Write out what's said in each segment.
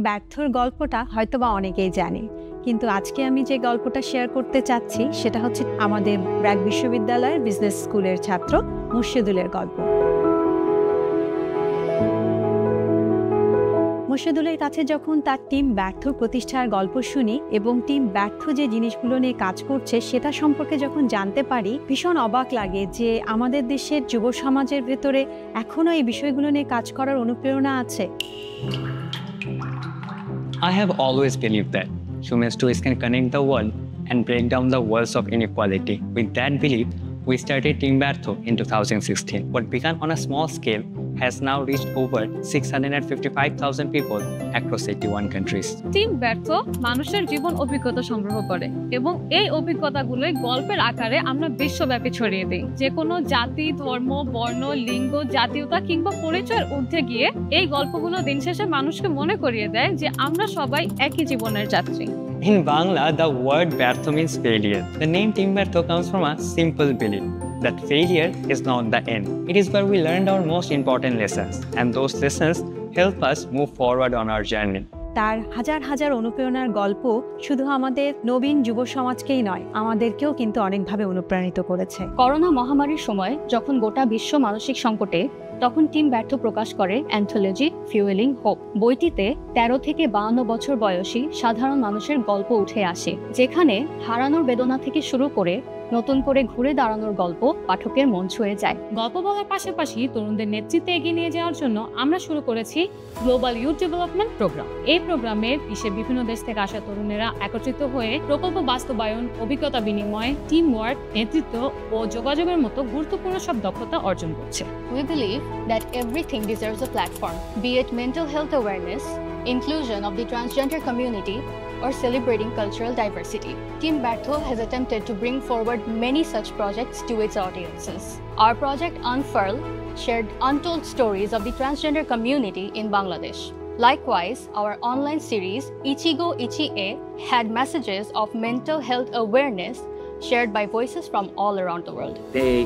ব্যর্থর গল্পটা হয়তোবা অনেকেই জানে, কিন্তু আজকে আমি যে গল্পটা শেয়ার করতে চাচ্ছি সেটা হচ্ছে আমাদের ব্র্যাক বিশ্ববিদ্যালয়ের বিজনেস স্কুলের ছাত্র মুর্শেদুলের গল্প। মুর্শেদুলের কাছে যখন তার টিম ব্যর্থ প্রতিষ্ঠার গল্প শুনি এবং টিম ব্যর্থ যে জিনিসগুলো নিয়ে কাজ করছে সেটা সম্পর্কে যখন জানতে পারি, ভীষণ অবাক লাগে যে আমাদের দেশের যুব সমাজের ভেতরে এখনো এই বিষয়গুলো নিয়ে কাজ করার অনুপ্রেরণা আছে। I have always believed that human stories can connect the world and break down the walls of inequality. With that belief, we started Team Bertho in 2016. What began on a small scale has now reached over 655,000 people across 81 countries. Team ব্যর্থ মানুষের জীবন অভিজ্ঞতা সংগ্রহ করে এবং এই অভিজ্ঞতাগুলোই গল্পের আকারে আমরা বিশ্বব্যাপী ছড়িয়ে দিই। যে কোনো জাতি, ধর্ম, বর্ণ, লিঙ্গ, জাতীয়তা কিংবা পরিচয়ের ঊর্ধ্বে গিয়ে এই গল্পগুলো দিন শেষে মানুষকে মনে করিয়ে দেয় যে আমরা সবাই একই জীবনের যাত্রী। In Bangla, the word Bertho means failure. The name Team Bertho comes from a simple belief that failure is not the end. It is where we learned our most important lessons, and those lessons help us move forward on our journey. তার হাজার হাজার অনুপ্রেরণার গল্প শুধু আমাদের নবীন যুব সমাজকেই নয়, আমাদেরকেও কিন্তু অনেকভাবে অনুপ্রাণিত করেছে। করোনা মহামারীর সময় যখন গোটা বিশ্ব মানসিক সংকটে, তখন টিম ব্যর্থ প্রকাশ করে অ্যান্থোলজি ফিউয়েলিং হোপ। বইটিতে 13 থেকে 52 বছর বয়সী সাধারণ মানুষের গল্প উঠে আসে, যেখানে হারানোর বেদনা থেকে শুরু করে নতুন করে ঘুরে দাঁড়ানোর গল্প পাঠকের মন ছুঁয়ে যায়। গল্প বলার পাশাপাশি তরুণদের নেতৃত্বে এগিয়ে নিয়ে যাওয়ার জন্য আমরা শুরু করেছি গ্লোবাল ইউথ ডেভেলপমেন্ট প্রোগ্রাম। এই প্রোগ্রামের বিশ্বের বিভিন্ন দেশ থেকে আসা তরুণেরা একত্রিত হয়ে প্রকল্প বাস্তবায়ন, অভিজ্ঞতা বিনিময়, টিম ওয়ার্ক, নেতৃত্ব ও যোগাযোগের মতো গুরুত্বপূর্ণ সব দক্ষতা অর্জন করছে। We believe that everything deserves a platform, be it mental health awareness, inclusion of the transgender community, or celebrating cultural diversity. Team Bertho has attempted to bring forward many such projects to its audiences. Our project Unfurl shared untold stories of the transgender community in Bangladesh. Likewise, our online series Ichigo Ichi-e had messages of mental health awareness shared by voices from all around the world. They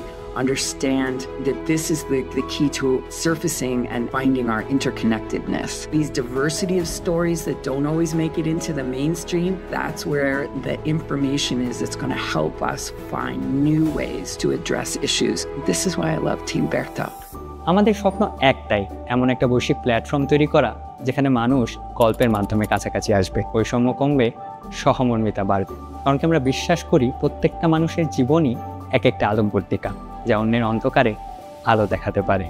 understand that this is the key to surfacing and finding our interconnectedness. These diversity of stories that don't always make it into the mainstream, that's where the information is that's going to help us find new ways to address issues. This is why I love Team Bertho. আমাদের স্বপ্ন একটাই, এমন একটা বৈশ্বিক platform তৈরি করা যেখানে মানুষ গল্পের মাধ্যমে কাছাকাছি আসবে, বৈষম্য কমবে, সহমর্মিতা বাড়বে। কারণ কি আমরা বিশ্বাস করি প্রত্যেকটা মানুষের জীবনই এক একটা আলোকবর্তিকা, যা অন্যের অন্ধকারে আলো দেখাতে পারে।